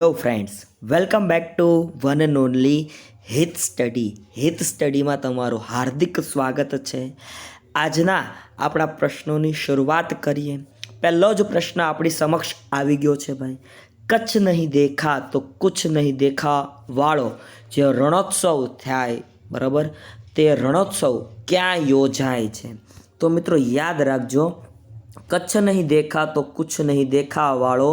Hello friends, welcome back to one and only હિત study. હિત સ્ટડીમાં તમારું હાર્દિક સ્વાગત છે. આજના આપણા પ્રશ્નોની શરૂઆત કરીએ. પહેલો જ પ્રશ્ન આપણી સમક્ષ આવી ગયો છે ભાઈ. કચ્છ નહીં દેખા તો કુછ નહીં દેખા વાળો જે રણોત્સવ થાય, બરાબર, તે રણોત્સવ ક્યાં યોજાય છે? તો મિત્રો યાદ રાખજો, કચ્છ નહીં દેખા તો કુછ નહીં દેખા વાળો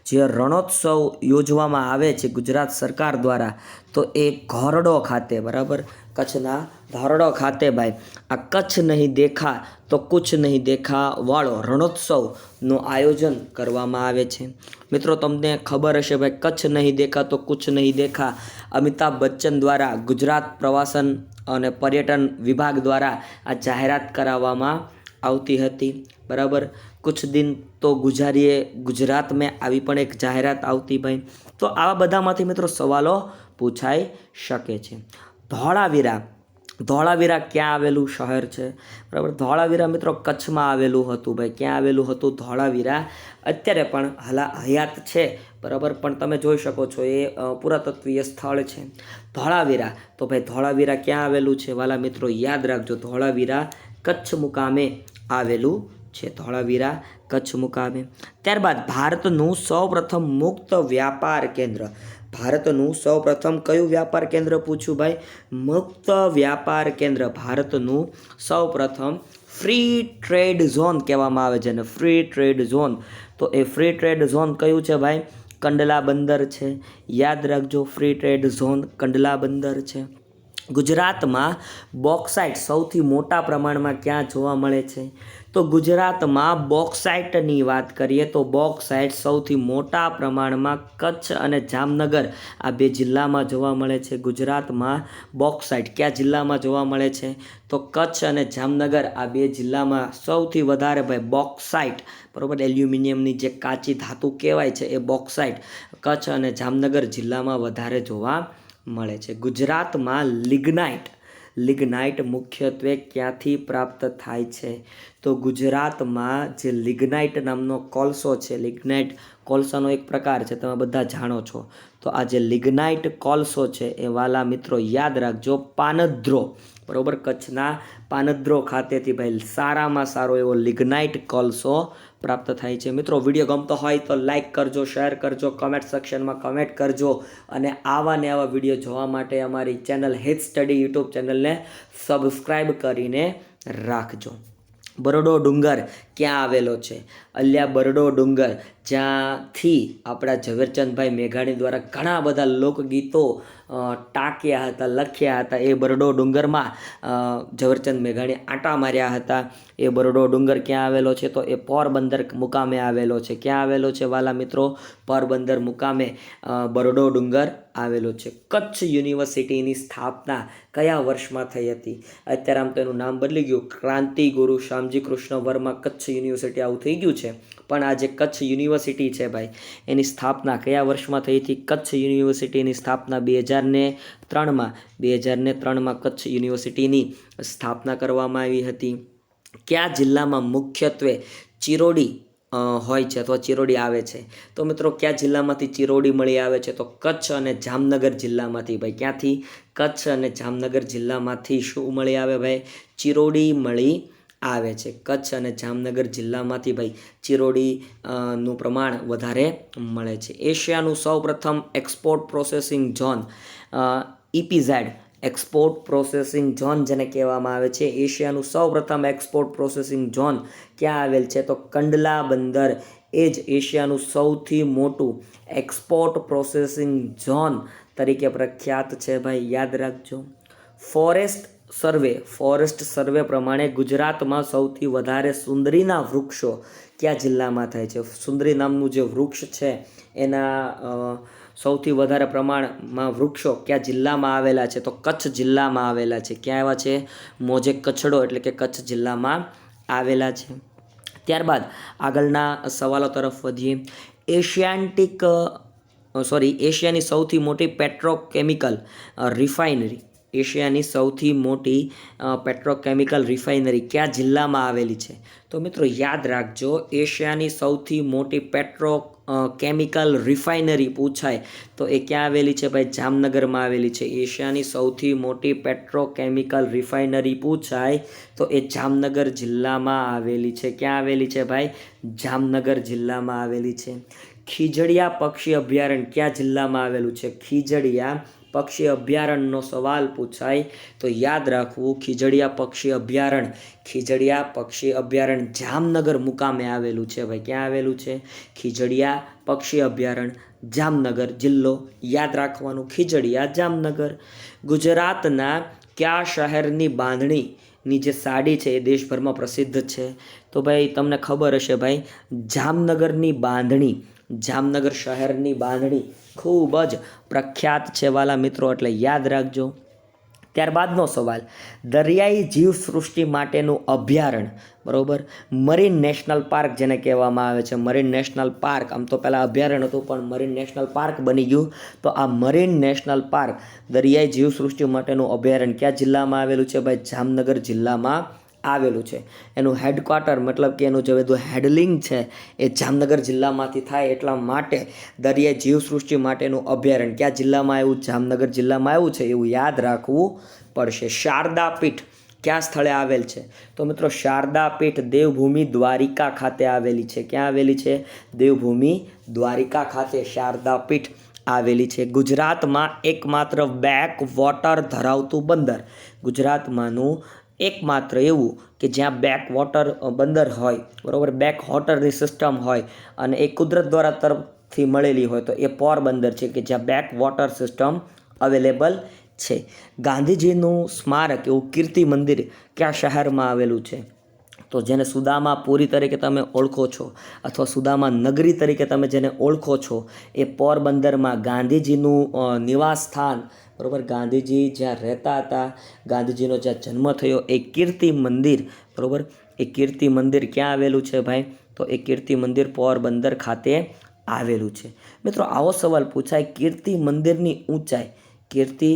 જે રણોત્સવ યોજવામાં આવે છે ગુજરાત સરકાર દ્વારા, તો એ ધોરડો ખાતે, બરાબર, કચ્છના ધોરડો ખાતે ભાઈ આ કચ્છ નહીં દેખા તો કુછ નહીં દેખા વાળો રણોત્સવનું આયોજન કરવામાં આવે છે. મિત્રો તમને ખબર હશે ભાઈ, કચ્છ નહીં દેખા તો કુછ નહીં દેખા અમિતાભ બચ્ચન દ્વારા ગુજરાત પ્રવાસન અને પર્યટન વિભાગ દ્વારા આ જાહેરાત કરાવવામાં આવતી હતી, બરાબર. કુછ દિન તો ગુજારીએ ગુજરાત મેં આવી પણ એક જાહેરાત આવતી ભાઈ. તો આવા બધામાંથી મિત્રો સવાલો પૂછાઈ શકે છે. ધોળાવીરા, ધોળાવીરા ક્યાં આવેલું શહેર છે? બરાબર, ધોળાવીરા મિત્રો કચ્છમાં આવેલું હતું ભાઈ. ક્યાં આવેલું હતું ધોળાવીરા? અત્યારે પણ હયાત છે, બરાબર, પણ તમે જોઈ શકો છો એ પુરાતત્વીય સ્થળ છે ધોળાવીરા. તો ભાઈ ધોળાવીરા ક્યાં આવેલું છે વાલા મિત્રો? યાદ રાખજો, ધોળાવીરા કચ્છ મુકામે આવેલું છે. ધોળાવીરા કચ્છ મુકામે. ત્યારબાદ ભારતનું સૌપ્રથમ મુક્ત વ્યાપાર કેન્દ્ર. ભારતનું સૌપ્રથમ કયું વ્યાપાર કેન્દ્ર પૂછ્યું ભાઈ? મુક્ત વ્યાપાર કેન્દ્ર. ભારતનું સૌપ્રથમ ફ્રી ટ્રેડ ઝોન કહેવામાં આવે છે ને, ફ્રી ટ્રેડ ઝોન. તો એ ફ્રી ટ્રેડ ઝોન કયું છે ભાઈ? કંડલા બંદર છે. યાદ રાખજો, ફ્રી ટ્રેડ ઝોન કંડલા બંદર છે. ગુજરાતમાં બોક્સાઇટ સૌથી મોટા પ્રમાણમાં ક્યાં જોવા મળે છે? તો ગુજરાતમાં બોક્સાઇટની વાત કરીએ તો બોક્સાઇટ સૌથી મોટા પ્રમાણમાં કચ્છ અને જામનગર આ બે જિલ્લામાં જોવા મળે છે. ગુજરાતમાં બોક્સાઇટ કયા જિલ્લામાં જોવા મળે છે? તો કચ્છ અને જામનગર આ બે જિલ્લામાં સૌથી વધારે ભાઈ બોક્સાઇટ, બરાબર, એલ્યુમિનિયમની જે કાચી ધાતુ કહેવાય છે એ બોક્સાઇટ કચ્છ અને જામનગર જિલ્લામાં વધારે જોવા મળે છે. ગુજરાતમાં લિગ્નાઇટ, લિગ્નાઇટ મુખ્યત્વે ક્યાંથી પ્રાપ્ત થાય છે? તો ગુજરાતમાં જે લિગ્નાઇટ નામનો કોલસો છે, લિગ્નાઇટ કોલસાનો એક પ્રકાર છે, તમે બધા જાણો છો. તો આ જે લિગ્નાઇટ કોલસો છે એ વાલા મિત્રો યાદ રાખજો, પાનદ્રો, બરાબર, કચ્છના પાનદ્રો ખાતેથી ભાઈ સારામાં સારો એવો લિગ્નાઇટ કોલસો પ્રાપ્ત થાય છે. મિત્રો વિડીયો ગમતો હોય તો લાઇક કરજો, શેર કરજો, કમેન્ટ સેક્શનમાં કમેન્ટ કરજો અને આવા ને આવા વિડીયો જોવા માટે અમારી ચેનલ હિત સ્ટડી યુટ્યુબ ચેનલને સબસ્ક્રાઈબ કરીને રાખજો. બરડો ડુંગર ક્યાં આવેલો છે? અલ્યા બરડો ડુંગર, જ્યાંથી આપણા ઝવેરચંદભાઈ મેઘાણી દ્વારા ઘણા બધા લોકગીતો ટાંક્યા હતા, લખ્યા હતા. એ બરડો ડુંગરમાં ઝવેરચંદ મેઘાણી આંટા માર્યા હતા. એ બરડો ડુંગર ક્યાં આવેલો છે? તો એ પોરબંદર મુકામે આવેલો છે. ક્યાં આવેલો છે વાલા મિત્રો? પોરબંદર મુકામે બરડો ડુંગર આવેલો છે. કચ્છ યુનિવર્સિટીની સ્થાપના કયા વર્ષમાં થઈ હતી? અત્યારે આમ તો એનું નામ બદલી ગયું, ક્રાંતિ ગુરુ શ્યામજી કૃષ્ણ વર્મા કચ્છ યુનિવર્સિટી આવું થઈ ગયું છે. પણ આ જે કચ્છ યુનિવર્સિટી છે ભાઈ, એની સ્થાપના કયા વર્ષમાં થઈ હતી? કચ્છ યુનિવર્સિટીની સ્થાપના 2003માં 2003માં કચ્છ યુનિવર્સિટીની સ્થાપના કરવામાં આવી હતી. કયા જિલ્લામાં મુખ્યત્વે ચિરોડી હોય છે અથવા ચિરોડી આવે છે? તો મિત્રો કયા જિલ્લામાંથી ચિરોડી મળી આવે છે? તો કચ્છ અને જામનગર જિલ્લામાંથી ભાઈ. ક્યાંથી? કચ્છ અને જામનગર જિલ્લામાંથી શું મળી આવે ભાઈ? ચિરોડી મળી આવે છે. કચ્છ અને જામનગર જિલ્લામાંથી ભાઈ ચિરોડી નું પ્રમાણ વધારે મળે છે. એશિયાનું સૌપ્રથમ export processing zone, ઇપીઝેડ, export processing zone જેને કહેવામાં આવે છે, એશિયાનું સૌપ્રથમ એક્સપોર્ટ પ્રોસેસિંગ ઝોન ક્યાં આવેલ છે? તો કંડલા બંદર એ જ એશિયાનું સૌથી મોટું એક્સપોર્ટ પ્રોસેસિંગ ઝોન તરીકે પ્રખ્યાત છે ભાઈ. યાદ રાખજો. ફોરેસ્ટ સર્વે પ્રમાણે ગુજરાતમાં સૌથી વધારે સુંદરીના વૃક્ષો કયા જિલ્લામાં થાય છે? સુંદરી નામનું જે વૃક્ષ છે એના સૌથી વધારે પ્રમાણમાં વૃક્ષો કયા જિલ્લામાં આવેલા છે? તો કચ્છ જિલ્લામાં આવેલા છે. ક્યાં આવ્યા છે? મોજે કચ્છડો એટલે કે કચ્છ જિલ્લામાં આવેલા છે. ત્યારબાદ આગળના સવાલો તરફ વધીએ. એશિયાની સૌથી મોટી પેટ્રોકેમિકલ રિફાઇનરી એશિયાની સૌથી મોટી પેટ્રોકેમિકલ રિફાઇનરી કયા જિલ્લામાં આવેલી છે? તો મિત્રો યાદ રાખજો, એશિયાની સૌથી મોટી કેમિકલ રિફાઇનરી પૂછાય તો એ ક્યાં આવેલી છે ભાઈ? જામનગરમાં આવેલી છે. એશિયાની સૌથી મોટી પેટ્રોકેમિકલ રિફાઇનરી પૂછાય તો એ જામનગર જિલ્લામાં આવેલી છે. ક્યાં આવેલી છે ભાઈ? જામનગર જિલ્લામાં આવેલી છે. ખીજડીયા પક્ષી અભયારણ્ય કયા જિલ્લામાં આવેલું છે? ખીજડીયા પક્ષી અભયારણ્યનો સવાલ પૂછાય તો યાદ રાખવું, ખીજડીયા પક્ષી અભયારણ્ય જામનગર મુકામે આવેલું છે ભાઈ. ક્યાં આવેલું છે? ખીજડીયા પક્ષી અભયારણ્ય જામનગર, જિલ્લો યાદ રાખવાનું ખીજડીયા, જામનગર. ગુજરાતના કયા શહેરની બાંધણીની જે સાડી છે એ દેશભરમાં પ્રસિદ્ધ છે? તો ભાઈ તમને ખબર હશે ભાઈ, જામનગરની બાંધણી, જામનગર શહેરની બાંધણી ખૂબ જ પ્રખ્યાત છે વાલા મિત્રો, એટલે યાદ રાખજો. ત્યારબાદનો સવાલ, દરિયાઈ જીવસૃષ્ટિ માટેનું અભયારણ્ય, બરાબર, મરીન નેશનલ પાર્ક જેને કહેવામાં આવે છે, મરીન નેશનલ પાર્ક. આમ તો પહેલાં અભયારણ્ય હતું પણ મરીન નેશનલ પાર્ક બની ગયું. તો આ મરીન નેશનલ પાર્ક, દરિયાઈ જીવસૃષ્ટિ માટેનું અભયારણ્ય કયા જિલ્લામાં આવેલું છે ભાઈ? જામનગર જિલ્લામાં આવેલું છે. એનું હેડક્વાર્ટર મતલબ કે એનું જે બધું હેડલિંગ છે એ જામનગર જિલ્લામાંથી થાય, એટલા માટે દરિયાઈ જીવસૃષ્ટિ માટેનું અભયારણ્ય કયા જિલ્લામાં આવ્યું? જામનગર જિલ્લામાં આવ્યું છે, એવું યાદ રાખવું પડશે. શારદા પીઠ કયા સ્થળે આવેલ છે? તો મિત્રો શારદા પીઠ દેવભૂમિ દ્વારિકા ખાતે આવેલી છે. ક્યાં આવેલી છે? દેવભૂમિ દ્વારિકા ખાતે શારદા પીઠ આવેલી છે. ગુજરાતમાં એકમાત્ર બેક વોટર ધરાવતું બંદર, ગુજરાતમાંનું એકમાત્ર એવું કે જ્યાં બેક વોટર બંદર હોય, બરાબર, બેક વોટરની સિસ્ટમ હોય અને એ કુદરત દ્વારા તરફથી મળેલી હોય, તો એ પોરબંદર છે કે જ્યાં બેક વોટર સિસ્ટમ અવેલેબલ છે. ગાંધીજીનું સ્મારક એવું કીર્તિ મંદિર કયા શહેરમાં આવેલું છે? તો જેને સુદામાપુરી તરીકે તમે ઓળખો છો અથવા સુદામા નગરી તરીકે તમે જેને ઓળખો છો, એ પોરબંદરમાં ગાંધીજીનું નિવાસ સ્થાન, બરાબર, ગાંધીજી જ્યાં રહેતા હતા, ગાંધીજીનો જ્યાં જન્મ થયો, એ કીર્તિ મંદિર, બરાબર, એ કીર્તિ મંદિર ક્યાં આવેલું છે ભાઈ? તો એ કીર્તિ મંદિર પોરબંદર ખાતે આવેલું છે. મિત્રો આવો સવાલ પૂછાય, કીર્તિ મંદિરની ઊંચાઈ, કીર્તિ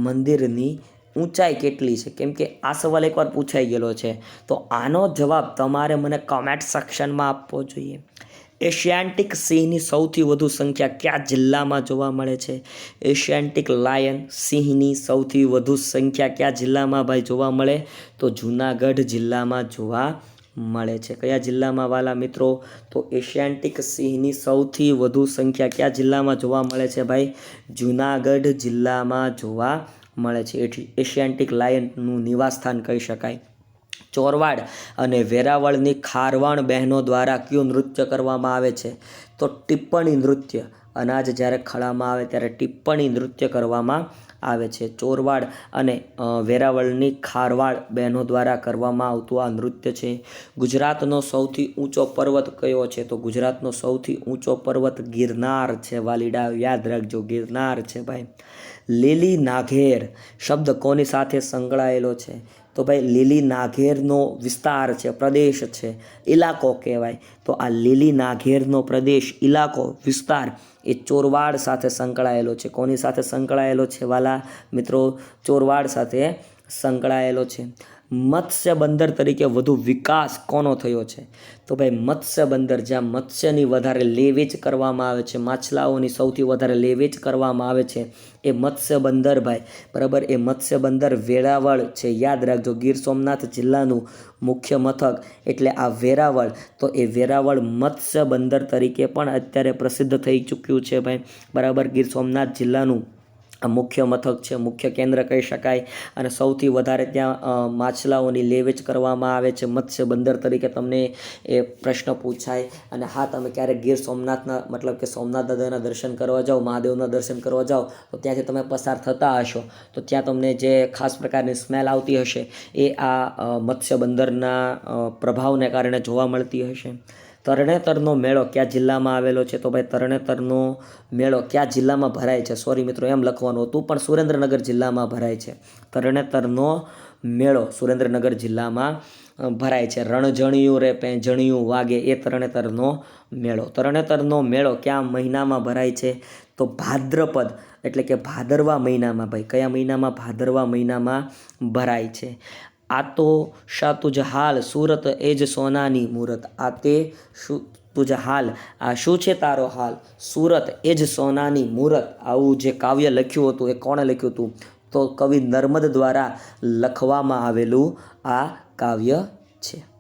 મંદિરની ઊંચાઈ કેટલી છે? કેમ કે આ સવાલ એકવાર પૂછાઈ ગયેલો છે. તો આનો જવાબ તમારે મને કમેન્ટ સેક્શનમાં આપવો જોઈએ. એશિયાન્ટિક સિંહની સૌથી વધુ સંખ્યા કયા જિલ્લામાં જોવા મળે છે? એશિયાન્ટિક લાયન સિંહની સૌથી વધુ સંખ્યા કયા જિલ્લામાં ભાઈ જોવા મળે? તો જૂનાગઢ જિલ્લામાં જોવા મળે છે. કયા જિલ્લામાં વાલા મિત્રો? તો એશિયાન્ટિક સિંહની સૌથી વધુ સંખ્યા કયા જિલ્લામાં જોવા મળે છે ભાઈ? જૂનાગઢ જિલ્લામાં જોવા મળે છે. એશિયાન્ટિક લાયનનું નિવાસસ્થાન કહી શકાય. ચોરવાડ અને વેરાવળની ખારવાણ બહેનો દ્વારા કયું નૃત્ય કરવામાં આવે છે? તો ટિપ્પણી નૃત્ય. અનાજ જ્યારે ખળામાં આવે ત્યારે ટિપ્પણી નૃત્ય કરવામાં આવે છે. ચોરવાડ અને વેરાવળની ખારવાડ બહેનો દ્વારા કરવામાં આવતું આ નૃત્ય છે. ગુજરાતનો સૌથી ઊંચો પર્વત કયો છે? તો ગુજરાતનો સૌથી ઊંચો પર્વત ગિરનાર છે વાલીડા, યાદ રાખજો, ગિરનાર છે ભાઈ. લીલી નાઘેર શબ્દ કોની સાથે સંકળાયેલો છે? તો ભાઈ લીલી નાઘેરનો વિસ્તાર છે, પ્રદેશ છે, ઇલાકો કહેવાય. તો આ લીલી નાઘેરનો પ્રદેશ, ઇલાકો, વિસ્તાર એ ચોરવાડ સાથે સંકળાયેલો છે. કોની સાથે સંકળાયેલો છે વાલા મિત્રો? ચોરવાડ સાથે સંકળાયેલો છે. મત્સ્ય બંદર તરીકે વધુ વિકાસ કોનો થયો છે? તો ભાઈ મત્સ્ય બંદર, જ્યાં મત્સ્યની વધારે લેવેચ કરવામાં આવે છે, માછલાઓની સૌથી વધારે લેવેચ કરવામાં આવે છે, એ મત્સ્ય બંદર ભાઈ, બરાબર, એ મત્સ્ય બંદર વેરાવળ છે. યાદ રાખજો, ગીર સોમનાથ જિલ્લાનું મુખ્ય મથક એટલે આ વેરાવળ. તો એ વેરાવળ મત્સ્ય બંદર તરીકે પણ અત્યારે પ્રસિદ્ધ થઈ ચૂક્યું છે ભાઈ, બરાબર. ગીર સોમનાથ જિલ્લાનું આ મુખ્ય મથક છે, મુખ્ય કેન્દ્ર કહી શકાય. અને સૌથી વધારે ત્યાં માછલાઓની લેવેચ કરવામાં આવે છે મત્સ્ય બંદર તરીકે. તમને એ પ્રશ્ન પૂછાય. અને હા, તમે ક્યારેક ગીર સોમનાથના મતલબ કે સોમનાથ દાદાના દર્શન કરવા જાઓ, મહાદેવના દર્શન કરવા જાઓ, તો ત્યાંથી તમે પસાર થતા હશો તો ત્યાં તમને જે ખાસ પ્રકારની સ્મેલ આવતી હશે એ આ મત્સ્ય બંદરના પ્રભાવને કારણે જોવા મળતી હશે. તરણેતરનો મેળો કયા જિલ્લામાં આવેલો છે? તો ભાઈ તરણેતરનો મેળો કયા જિલ્લામાં ભરાય છે? સોરી મિત્રો, એમ લખવાનું હતું, પણ સુરેન્દ્રનગર જિલ્લામાં ભરાય છે. તરણેતરનો મેળો સુરેન્દ્રનગર જિલ્લામાં ભરાય છે. રણઝણિયું રે પેંજણિયું વાગે, એ તરણેતરનો મેળો. તરણેતરનો મેળો કયા મહિનામાં ભરાય છે? તો ભાદ્રપદ એટલે કે ભાદરવા મહિનામાં, ભાઈ કયા મહિનામાં? ભાદરવા મહિનામાં ભરાય છે. આ તો શા તુજ હાલ સુરત એ જ સોનાની મૂરત. આ તે શું તુજ હાલ, આ શું છે તારો હાલ? સુરત એ જ સોનાની મૂરત. આવું જે કાવ્ય લખ્યું હતું એ કોણે લખ્યું હતું? તો કવિ નર્મદ દ્વારા લખવામાં આવેલું આ કાવ્ય છે.